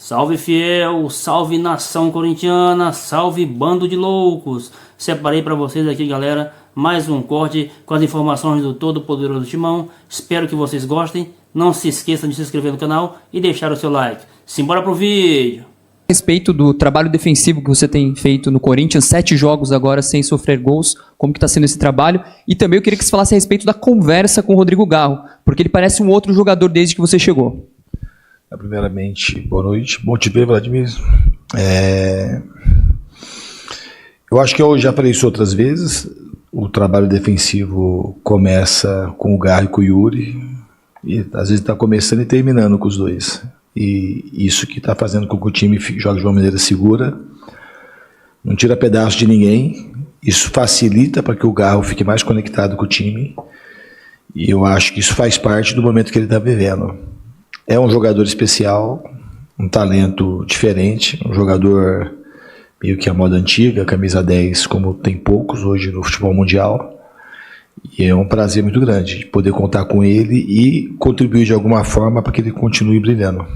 Salve fiel, salve nação corintiana, salve bando de loucos. Separei para vocês aqui, galera, mais um corte com as informações do todo poderoso Timão. Espero que vocês gostem. Não se esqueçam de se inscrever no canal e deixar o seu like. Simbora pro vídeo. A respeito do trabalho defensivo que você tem feito no Corinthians, 7 jogos agora sem sofrer gols, como que está sendo esse trabalho? E também eu queria que você falasse a respeito da conversa com o Rodrigo Garro, porque ele parece um outro jogador desde que você chegou. Primeiramente, boa noite. Bom te ver, Vladimir. Eu acho que eu já falei isso outras vezes. O trabalho defensivo começa com o Garro e com o Yuri, e às vezes está começando e terminando com os dois. E isso que está fazendo com que o time jogue de uma maneira segura, não tira pedaço de ninguém. Isso facilita para que o Garro fique mais conectado com o time, e eu acho que isso faz parte do momento que ele está vivendo. É um jogador especial, um talento diferente, um jogador meio que a moda antiga, camisa 10, como tem poucos hoje no futebol mundial. E é um prazer muito grande poder contar com ele e contribuir de alguma forma para que ele continue brilhando.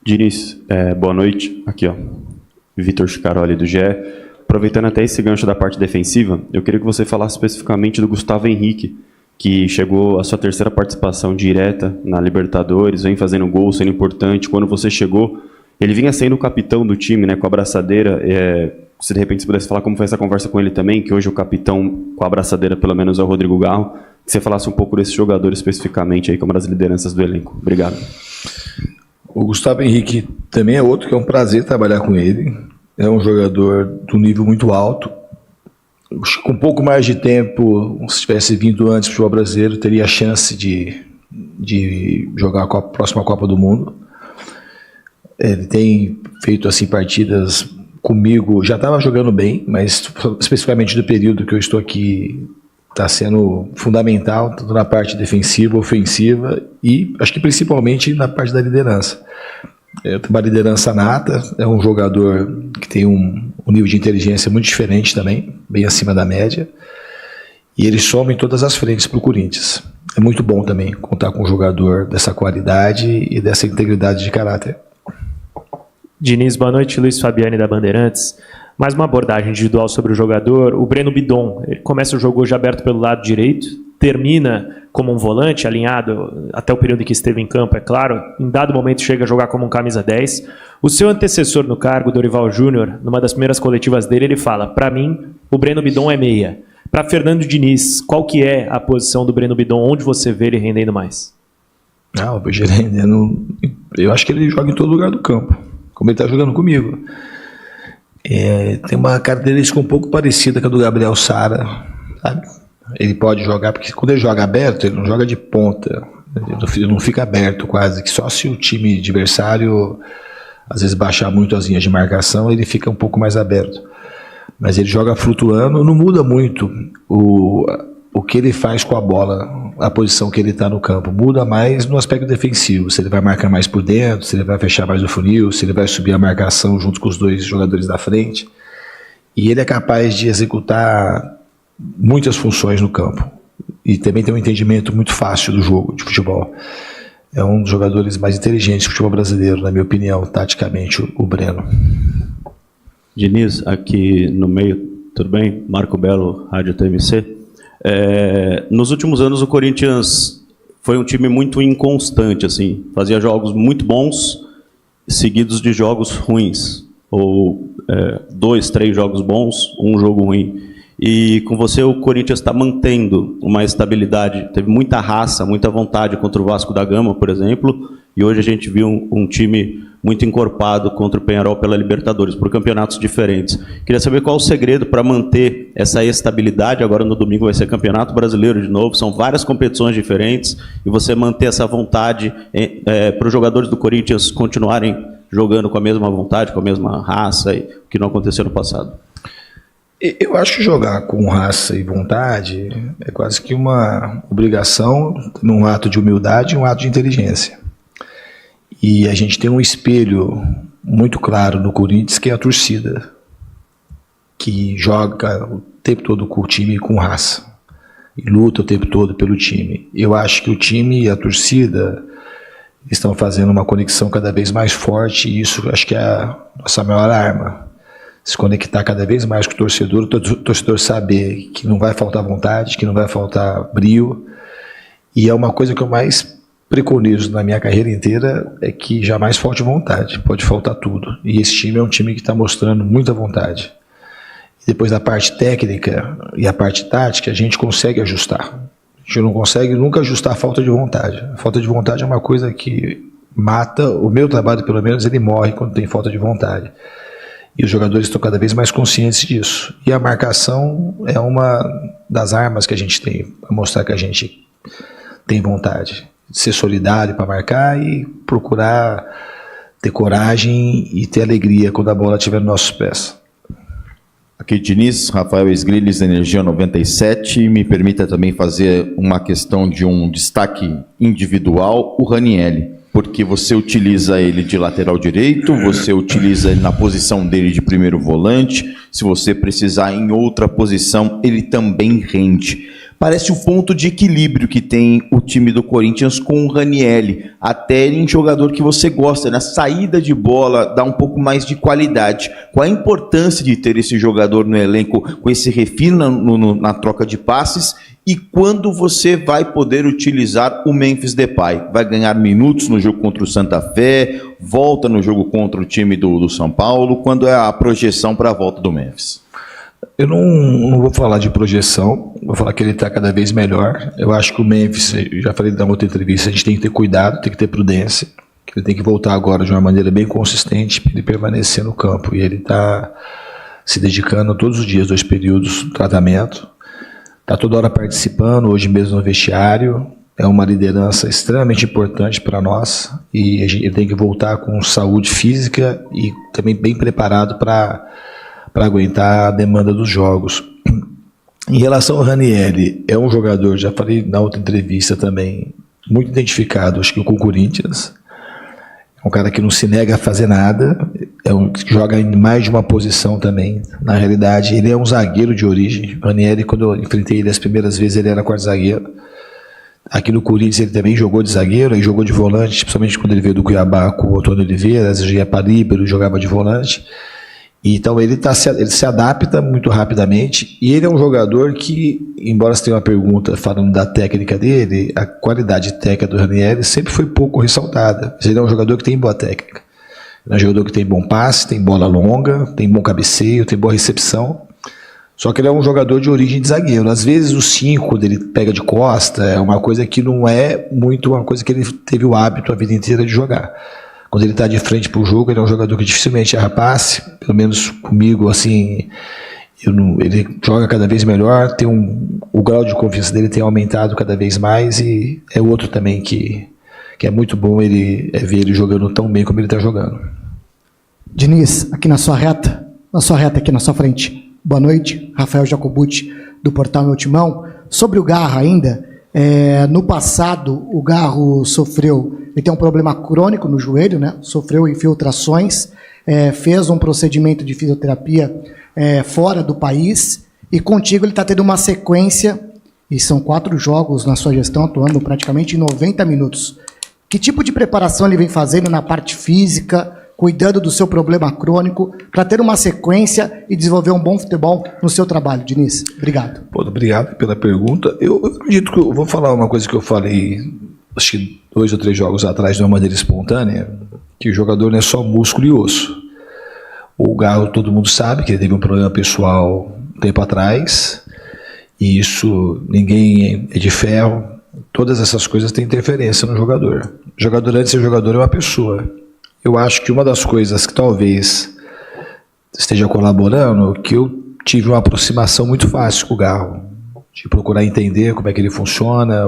Diniz, boa noite. Aqui, ó, Vitor Chicaroli do GE. Aproveitando até esse gancho da parte defensiva, eu queria que você falasse especificamente do Gustavo Henrique, que chegou à sua terceira participação direta na Libertadores, vem fazendo gol, sendo importante. Quando você chegou, ele vinha sendo o capitão do time, né, com a abraçadeira. Se de repente você pudesse falar como foi essa conversa com ele também, que hoje o capitão com a abraçadeira pelo menos é o Rodrigo Garro, que você falasse um pouco desse jogador especificamente aí, como das lideranças do elenco. Obrigado. O Gustavo Henrique também é outro que é um prazer trabalhar com ele. É um jogador de um nível muito alto. Com um pouco mais de tempo, se tivesse vindo antes do futebol brasileiro, teria a chance de jogar a próxima Copa do Mundo. Ele tem feito assim partidas comigo, já estava jogando bem, mas especificamente do período que eu estou aqui, está sendo fundamental, tanto na parte defensiva, ofensiva e acho que principalmente na parte da liderança. Tem uma liderança nata, é um jogador que tem um nível de inteligência muito diferente também, bem acima da média, e ele soma em todas as frentes para o Corinthians. É muito bom também contar com um jogador dessa qualidade e dessa integridade de caráter. Diniz, boa noite. Luiz Fabiani da Bandeirantes. Mais uma abordagem individual sobre o jogador. O Breno Bidon, ele começa o jogo hoje aberto pelo lado direito, termina como um volante, alinhado até o período em que esteve em campo, é claro. Em dado momento chega a jogar como um camisa 10. O seu antecessor no cargo, Dorival Júnior, numa das primeiras coletivas dele, ele fala: para mim, o Breno Bidon é meia. Para Fernando Diniz, qual que é a posição do Breno Bidon? Onde você vê ele rendendo mais? Eu vejo ele rendendo... Eu acho que ele joga em todo lugar do campo, como ele está jogando comigo. Tem uma característica um pouco parecida com a do Gabriel Sara, sabe? Ele pode jogar, porque quando ele joga aberto, ele não joga de ponta, ele não fica aberto quase, que só se o time adversário às vezes baixar muito as linhas de marcação, ele fica um pouco mais aberto. Mas ele joga flutuando, não muda muito o que ele faz com a bola, a posição que ele está no campo, muda mais no aspecto defensivo, se ele vai marcar mais por dentro, se ele vai fechar mais o funil, se ele vai subir a marcação junto com os dois jogadores da frente, e ele é capaz de executar muitas funções no campo, e também tem um entendimento muito fácil do jogo de futebol. É um dos jogadores mais inteligentes do futebol brasileiro, na minha opinião, taticamente, o Breno. Diniz, aqui no meio, tudo bem? Marco Belo, Rádio TMC. Nos últimos anos o Corinthians foi um time muito inconstante, assim, fazia jogos muito bons seguidos de jogos ruins, ou 2, 3 jogos bons, um jogo ruim. E com você o Corinthians está mantendo uma estabilidade, teve muita raça, muita vontade contra o Vasco da Gama, por exemplo, e hoje a gente viu um time muito encorpado contra o Peñarol pela Libertadores, por campeonatos diferentes. Queria saber qual o segredo para manter essa estabilidade. Agora no domingo vai ser Campeonato Brasileiro de novo, são várias competições diferentes, e você manter essa vontade para os jogadores do Corinthians continuarem jogando com a mesma vontade, com a mesma raça, o que não aconteceu no passado. Eu acho que jogar com raça e vontade é quase que uma obrigação, num ato de humildade e um ato de inteligência. E a gente tem um espelho muito claro no Corinthians, que é a torcida, que joga o tempo todo com o time com raça e luta o tempo todo pelo time. Eu acho que o time e a torcida estão fazendo uma conexão cada vez mais forte, e isso acho que é a nossa maior arma. Se conectar cada vez mais com o torcedor saber que não vai faltar vontade, que não vai faltar brio. E é uma coisa que eu mais preconizo na minha carreira inteira, é que jamais falte vontade, pode faltar tudo. E esse time é um time que está mostrando muita vontade. E depois da parte técnica e a parte tática, a gente consegue ajustar. A gente não consegue nunca ajustar a falta de vontade. A falta de vontade é uma coisa que mata, o meu trabalho pelo menos, ele morre quando tem falta de vontade. E os jogadores estão cada vez mais conscientes disso. E a marcação é uma das armas que a gente tem para mostrar que a gente tem vontade. Ser solidário para marcar e procurar ter coragem e ter alegria quando a bola estiver nos nossos pés. Aqui, Diniz, Rafael Esgriles, Energia 97. Me permita também fazer uma questão de um destaque individual, o Ranieri, porque você utiliza ele de lateral direito, você utiliza ele na posição dele de primeiro volante, se você precisar em outra posição, ele também rende. Parece o ponto de equilíbrio que tem o time do Corinthians com o Ranieri, até em jogador que você gosta, na saída de bola, dá um pouco mais de qualidade. Qual a importância de ter esse jogador no elenco com esse refino na troca de passes, e quando você vai poder utilizar o Memphis Depay? Vai ganhar minutos no jogo contra o Santa Fé, volta no jogo contra o time do São Paulo, quando é a projeção para a volta do Memphis? Eu não vou falar de projeção, vou falar que ele está cada vez melhor. Eu acho que o Memphis, eu já falei na outra entrevista, a gente tem que ter cuidado, tem que ter prudência, que ele tem que voltar agora de uma maneira bem consistente para ele permanecer no campo. E ele está se dedicando todos os dias, 2 períodos do tratamento, está toda hora participando, hoje mesmo no vestiário. É uma liderança extremamente importante para nós, e ele tem que voltar com saúde física e também bem preparado para aguentar a demanda dos jogos. Em relação ao Ranieri, é um jogador, já falei na outra entrevista também, muito identificado, acho que com o Corinthians. É um cara que não se nega a fazer nada, é um que joga em mais de uma posição também. Na realidade, ele é um zagueiro de origem. O Ranieri, quando eu enfrentei ele as primeiras vezes, ele era quarto zagueiro. Aqui no Corinthians ele também jogou de zagueiro, aí jogou de volante, principalmente quando ele veio do Cuiabá com o Antônio Oliveira, às vezes ia para líbero, jogava de volante. Então ele se adapta muito rapidamente, e ele é um jogador que, embora você tenha uma pergunta falando da técnica dele, a qualidade técnica do Ranieri sempre foi pouco ressaltada. Ele é um jogador que tem boa técnica. Ele é um jogador que tem bom passe, tem bola longa, tem bom cabeceio, tem boa recepção. Só que ele é um jogador de origem de zagueiro. Às vezes o 5, quando ele pega de costa, é uma coisa que não é muito uma coisa que ele teve o hábito a vida inteira de jogar. Quando ele está de frente para o jogo, ele é um jogador que dificilmente erra passe, pelo menos comigo, assim, ele joga cada vez melhor, o grau de confiança dele tem aumentado cada vez mais, e é outro também que é muito bom ver ele jogando tão bem como ele está jogando. Diniz, aqui na sua reta aqui na sua frente. Boa noite, Rafael Jacobucci, do Portal Meu Timão. Sobre o Garra ainda, no passado o Garro ele tem um problema crônico no joelho, né? Sofreu infiltrações, fez um procedimento de fisioterapia fora do país, e contigo ele está tendo uma sequência, e são 4 jogos na sua gestão, atuando praticamente em 90 minutos. Que tipo de preparação ele vem fazendo na parte física, cuidando do seu problema crônico, para ter uma sequência e desenvolver um bom futebol no seu trabalho, Diniz? Obrigado. Obrigado pela pergunta. Eu acredito que eu vou falar uma coisa que eu falei, acho que 2 ou 3 jogos atrás, de uma maneira espontânea, que o jogador não é só músculo e osso. O Garro, todo mundo sabe que ele teve um problema pessoal um tempo atrás, e isso, ninguém é de ferro, todas essas coisas têm interferência no jogador. O jogador, antes de ser jogador, é uma pessoa. Eu acho que uma das coisas que talvez esteja colaborando, que eu tive uma aproximação muito fácil com o Garro, de procurar entender como é que ele funciona,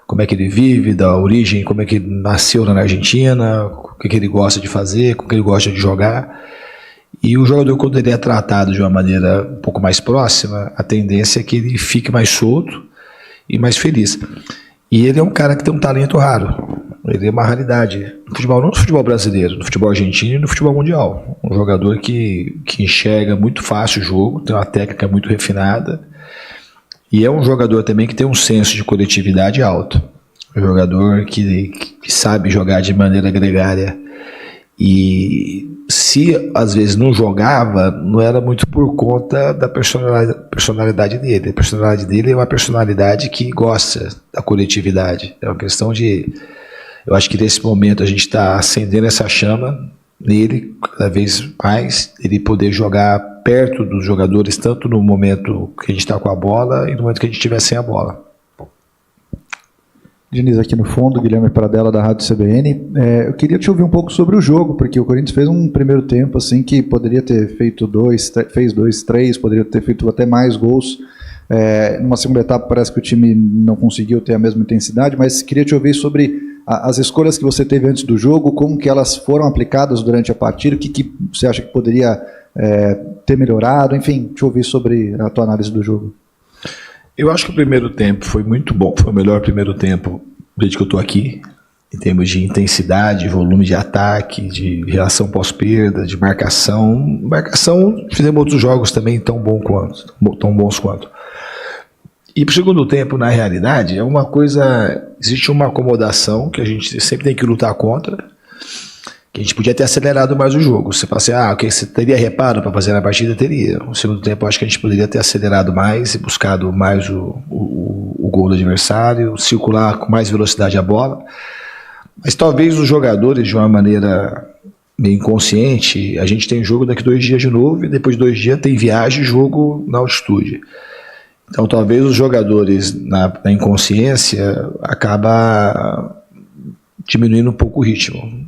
como é que ele vive, da origem, como é que ele nasceu na Argentina, o que ele gosta de fazer, como que ele gosta de jogar. E o jogador, quando ele é tratado de uma maneira um pouco mais próxima, a tendência é que ele fique mais solto e mais feliz. E ele é um cara que tem um talento raro. Ele é uma raridade no futebol, não no futebol brasileiro, no futebol argentino e no futebol mundial. Um jogador que enxerga muito fácil o jogo, tem uma técnica muito refinada, e é um jogador também que tem um senso de coletividade alto. Um jogador que que sabe jogar de maneira gregária. E se às vezes não jogava, não era muito por conta da personalidade dele. A personalidade dele é uma personalidade que gosta da coletividade. É uma questão de... Eu acho que nesse momento a gente está acendendo essa chama nele cada vez mais, ele poder jogar perto dos jogadores, tanto no momento que a gente está com a bola e no momento que a gente estiver sem a bola. Diniz, aqui no fundo, Guilherme Pradella da Rádio CBN. Eu queria te ouvir um pouco sobre o jogo, porque o Corinthians fez um primeiro tempo assim que poderia ter feito fez 2, 3, poderia ter feito até mais gols. Numa segunda etapa parece que o time não conseguiu ter a mesma intensidade, mas queria te ouvir sobre as escolhas que você teve antes do jogo, como que elas foram aplicadas durante a partida, o que você acha que poderia ter melhorado, enfim, te ouvir sobre a tua análise do jogo. Eu acho que o primeiro tempo foi muito bom, foi o melhor primeiro tempo desde que eu estou aqui, em termos de intensidade, volume de ataque, de reação pós-perda, de marcação. Marcação, fizemos outros jogos também tão bons quanto. E para o segundo tempo, na realidade, é uma coisa, existe uma acomodação que a gente sempre tem que lutar contra, que a gente podia ter acelerado mais o jogo. Você fala assim, ok, você teria reparo para fazer na partida? Teria. No segundo tempo, eu acho que a gente poderia ter acelerado mais e buscado mais o gol do adversário, circular com mais velocidade a bola. Mas talvez os jogadores, de uma maneira meio inconsciente, a gente tem jogo daqui 2 dias de novo, e depois de 2 dias tem viagem e jogo na altitude. Então talvez os jogadores, na inconsciência, acaba diminuindo um pouco o ritmo.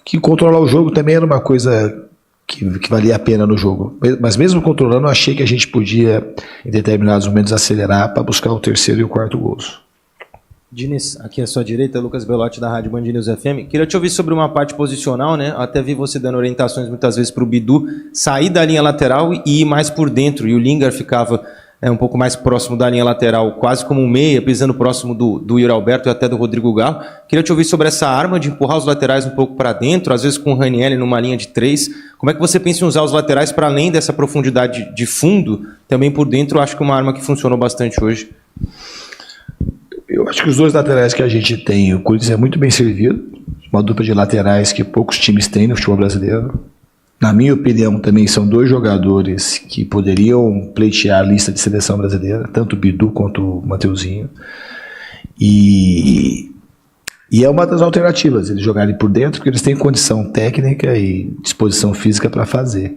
Que controlar o jogo também era uma coisa que valia a pena no jogo. Mas mesmo controlando, eu achei que a gente podia, em determinados momentos, acelerar para buscar o 3º e o 4º gols. Diniz, aqui à sua direita, Lucas Belotti da Rádio Band News FM. Queria te ouvir sobre uma parte posicional, né? Até vi você dando orientações muitas vezes para o Bidu sair da linha lateral e ir mais por dentro. E o Lingard ficava um pouco mais próximo da linha lateral, quase como um meia, pisando próximo do Yuri Alberto e até do Rodrigo Garro. Queria te ouvir sobre essa arma de empurrar os laterais um pouco para dentro, às vezes com o Ranieri numa linha de 3. Como é que você pensa em usar os laterais para além dessa profundidade de fundo, também por dentro? Eu acho que é uma arma que funcionou bastante hoje. Eu acho que os 2 laterais que a gente tem, o Corinthians é muito bem servido, uma dupla de laterais que poucos times têm no futebol brasileiro. Na minha opinião, também são 2 jogadores que poderiam pleitear a lista de seleção brasileira, tanto o Bidu quanto o Mateuzinho. E é uma das alternativas, eles jogarem por dentro, porque eles têm condição técnica e disposição física para fazer.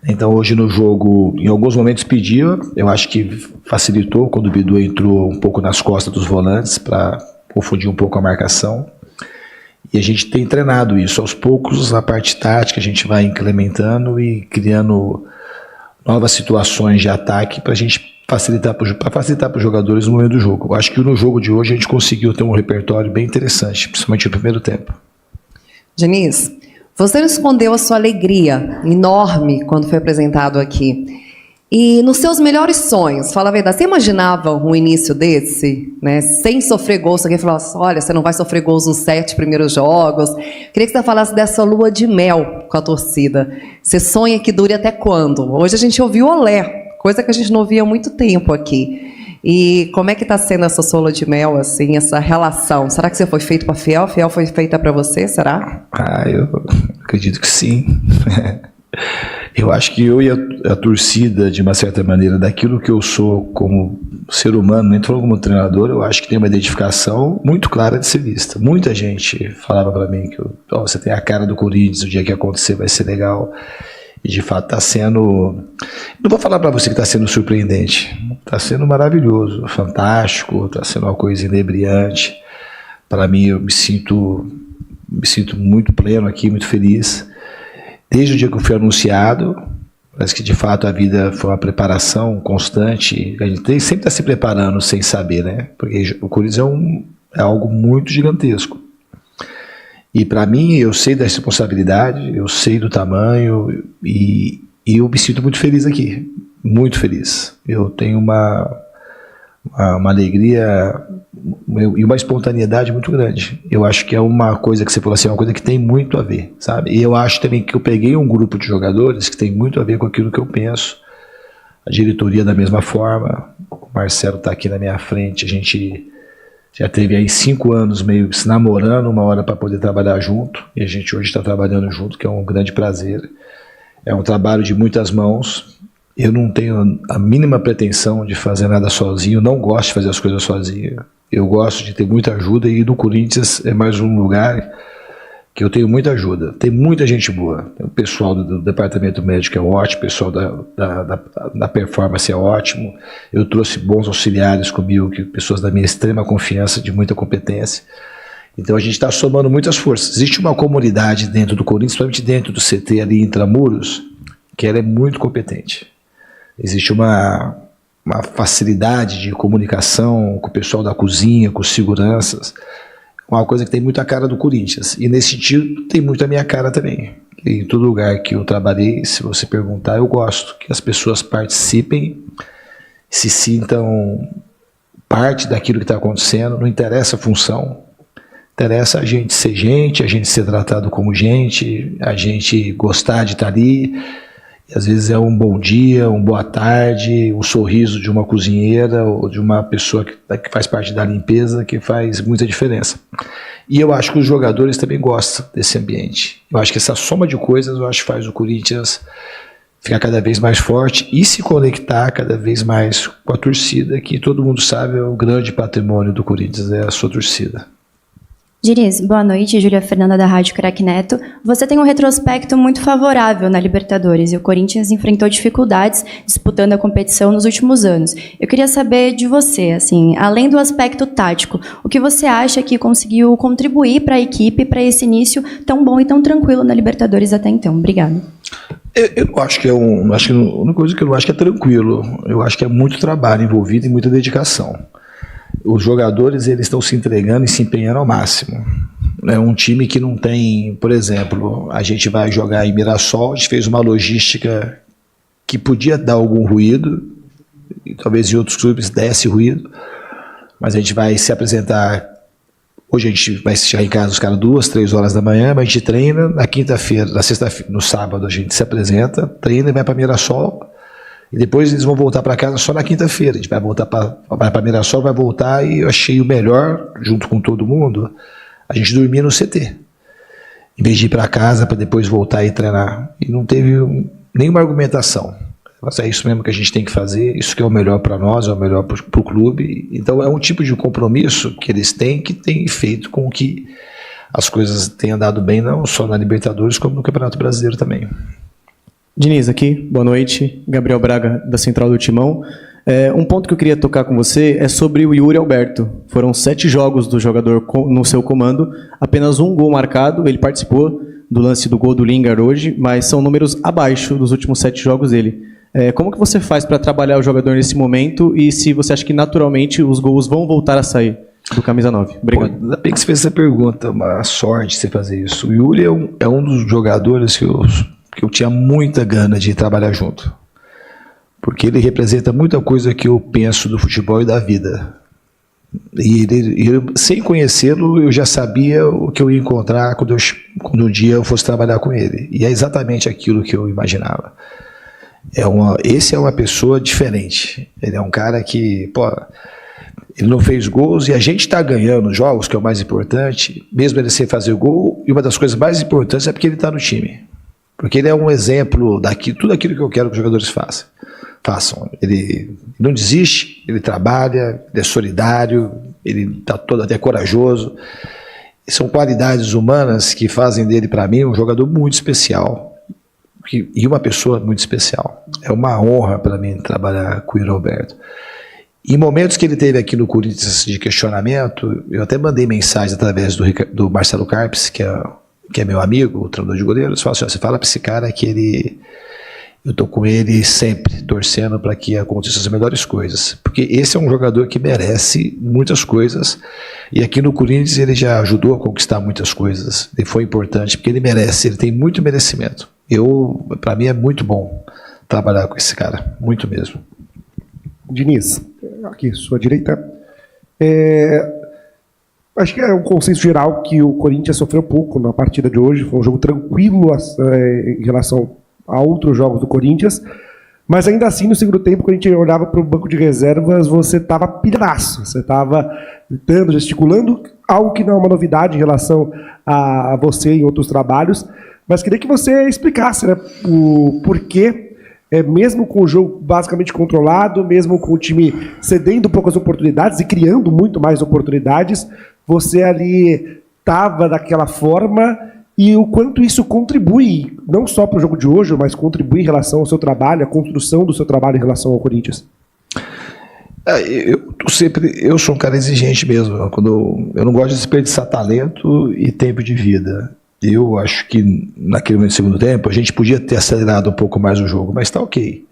Então hoje no jogo, em alguns momentos pediu, eu acho que facilitou quando o Bidu entrou um pouco nas costas dos volantes para confundir um pouco a marcação. E a gente tem treinado isso. Aos poucos, a parte tática, a gente vai implementando e criando novas situações de ataque para a gente facilitar para os jogadores no momento do jogo. Eu acho que no jogo de hoje a gente conseguiu ter um repertório bem interessante, principalmente no primeiro tempo. Diniz, você escondeu a sua alegria enorme quando foi apresentado aqui. E nos seus melhores sonhos, fala a verdade, você imaginava um início desse, né, sem sofrer gols? Alguém falou assim, olha, você não vai sofrer gols nos 7 primeiros jogos. Queria que você falasse dessa lua de mel com a torcida. Você sonha que dure até quando? Hoje a gente ouviu olé, coisa que a gente não ouvia há muito tempo aqui. E como é que está sendo essa sua lua de mel, assim, essa relação? Será que você foi feito para Fiel? A Fiel foi feita para você, será? Eu acredito que sim. Eu acho que eu e a torcida, de uma certa maneira, daquilo que eu sou como ser humano, nem falando como treinador, eu acho que tem uma identificação muito clara de ser vista. Muita gente falava para mim que você tem a cara do Corinthians, o dia que acontecer vai ser legal. E de fato está sendo... Não vou falar para você que está sendo surpreendente. Está sendo maravilhoso, fantástico, está sendo uma coisa inebriante. Para mim, eu me sinto muito pleno aqui, muito feliz. Desde o dia que eu fui anunciado, parece que de fato a vida foi uma preparação constante. A gente sempre está se preparando sem saber, né? Porque o Corinthians é algo muito gigantesco. E para mim, eu sei da responsabilidade, eu sei do tamanho e eu me sinto muito feliz aqui, muito feliz. Eu tenho uma alegria e uma espontaneidade muito grande. Eu acho que é uma coisa que você falou assim, é uma coisa que tem muito a ver, sabe? E eu acho também que eu peguei um grupo de jogadores que tem muito a ver com aquilo que eu penso. A diretoria da mesma forma, o Marcelo está aqui na minha frente, a gente já teve aí 5 anos meio se namorando, uma hora para poder trabalhar junto, e a gente hoje está trabalhando junto, que é um grande prazer. É um trabalho de muitas mãos. Eu não tenho a mínima pretensão de fazer nada sozinho, não gosto de fazer as coisas sozinho. Eu gosto de ter muita ajuda, e no Corinthians é mais um lugar que eu tenho muita ajuda. Tem muita gente boa. O pessoal do departamento médico é ótimo, o pessoal da performance é ótimo. Eu trouxe bons auxiliares comigo, pessoas da minha extrema confiança, de muita competência. Então a gente está somando muitas forças. Existe uma comunidade dentro do Corinthians, principalmente dentro do CT ali, intramuros, que ela é muito competente. Existe uma facilidade de comunicação com o pessoal da cozinha, com os seguranças, uma coisa que tem muito a cara do Corinthians, e nesse sentido tem muito a minha cara também. Em todo lugar que eu trabalhei, se você perguntar, eu gosto que as pessoas participem, se sintam parte daquilo que está acontecendo, não interessa a função, interessa a gente ser tratado como gente, a gente gostar de estar ali. E às vezes é um bom dia, uma boa tarde, um sorriso de uma cozinheira ou de uma pessoa que faz parte da limpeza, que faz muita diferença. E eu acho que os jogadores também gostam desse ambiente. Eu acho que essa soma de coisas, eu acho que faz o Corinthians ficar cada vez mais forte e se conectar cada vez mais com a torcida, que todo mundo sabe é o grande patrimônio do Corinthians, é a sua torcida. Diniz, boa noite, Júlia Fernanda da Rádio Crack Neto. Você tem um retrospecto muito favorável na Libertadores e o Corinthians enfrentou dificuldades disputando a competição nos últimos anos. Eu queria saber de você, assim, além do aspecto tático, o que você acha que conseguiu contribuir para a equipe para esse início tão bom e tão tranquilo na Libertadores até então? Obrigado. Eu não acho que é a única coisa que eu não acho que é tranquilo. Eu acho que é muito trabalho envolvido e muita dedicação. Os jogadores, eles estão se entregando e se empenhando ao máximo. É um time que não tem, por exemplo, a gente vai jogar em Mirassol, a gente fez uma logística que podia dar algum ruído, e talvez em outros clubes desse ruído, mas a gente vai se apresentar, hoje a gente vai chegar em casa os caras 2, 3 horas da manhã, mas a gente treina, na quinta-feira, na sexta-feira, no sábado a gente se apresenta, treina e vai para Mirassol. E depois eles vão voltar para casa só na quinta-feira. A gente vai voltar para Mirassol, vai voltar, e eu achei o melhor, junto com todo mundo, a gente dormir no CT. Em vez de ir para casa para depois voltar e treinar. E não teve nenhuma argumentação. Mas é isso mesmo que a gente tem que fazer, isso que é o melhor para nós, é o melhor para o clube. Então é um tipo de compromisso que eles têm, que tem feito com que as coisas tenham andado bem, não só na Libertadores, como no Campeonato Brasileiro também. Diniz aqui, boa noite, Gabriel Braga da Central do Timão. Um ponto que eu queria tocar com você é sobre o Yuri Alberto. Foram 7 jogos do jogador no seu comando, apenas 1 gol marcado, ele participou do lance do gol do Lingard hoje, mas são números abaixo dos últimos 7 jogos dele. Como que você faz para trabalhar o jogador nesse momento e se você acha que naturalmente os gols vão voltar a sair do camisa 9? Obrigado. Ainda bem que você fez essa pergunta, uma sorte você fazer isso. O Yuri é um dos jogadores que eu tinha muita gana de trabalhar junto, porque ele representa muita coisa que eu penso do futebol e da vida, e ele, sem conhecê-lo, eu já sabia o que eu ia encontrar quando um dia eu fosse trabalhar com ele, e é exatamente aquilo que eu imaginava. Esse é uma pessoa diferente, ele é um cara que, ele não fez gols e a gente está ganhando jogos, que é o mais importante, mesmo ele sem fazer gol, e uma das coisas mais importantes é porque ele está no time. Porque ele é um exemplo tudo aquilo que eu quero que os jogadores façam. Ele não desiste, ele trabalha, ele é solidário, ele está todo até corajoso. São qualidades humanas que fazem dele, para mim, um jogador muito especial. E uma pessoa muito especial. É uma honra para mim trabalhar com o Yuri Alberto. Em momentos que ele teve aqui no Corinthians de questionamento, eu até mandei mensagem através do Marcelo Carpes, que é meu amigo, o treinador de goleiros, fala assim, você fala para esse cara que eu tô com ele sempre, torcendo para que aconteçam as melhores coisas, porque esse é um jogador que merece muitas coisas, e aqui no Corinthians ele já ajudou a conquistar muitas coisas, e foi importante, porque ele merece, ele tem muito merecimento. Para mim é muito bom trabalhar com esse cara, muito mesmo. Diniz, aqui, sua direita, acho que é um consenso geral que o Corinthians sofreu pouco na partida de hoje. Foi um jogo tranquilo em relação a outros jogos do Corinthians. Mas ainda assim, no segundo tempo, quando a gente olhava para o banco de reservas, você estava pilhadaço. Você estava gritando, gesticulando, algo que não é uma novidade em relação a você em outros trabalhos. Mas queria que você explicasse, né, o porquê, mesmo com o jogo basicamente controlado, mesmo com o time cedendo poucas oportunidades e criando muito mais oportunidades, você ali estava daquela forma, e o quanto isso contribui, não só para o jogo de hoje, mas contribui em relação ao seu trabalho, a construção do seu trabalho em relação ao Corinthians. Eu sou um cara exigente mesmo. Eu não gosto de desperdiçar talento e tempo de vida. Eu acho que naquele segundo tempo a gente podia ter acelerado um pouco mais o jogo, mas tá ok,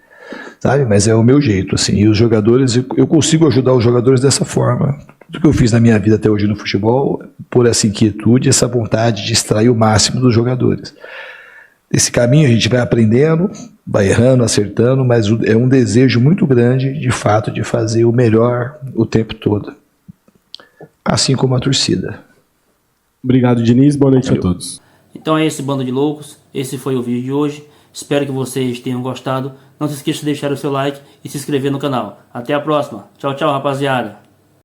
sabe? Mas é o meu jeito, assim. E os jogadores, eu consigo ajudar os jogadores dessa forma. Tudo que eu fiz na minha vida até hoje no futebol, por essa inquietude, essa vontade de extrair o máximo dos jogadores. Esse caminho a gente vai aprendendo, vai errando, acertando, mas é um desejo muito grande, de fato, de fazer o melhor o tempo todo. Assim como a torcida. Obrigado, Diniz. Boa noite a todos. Então é esse bando de loucos. Esse foi o vídeo de hoje. Espero que vocês tenham gostado. Não se esqueça de deixar o seu like e se inscrever no canal. Até a próxima. Tchau, tchau, rapaziada.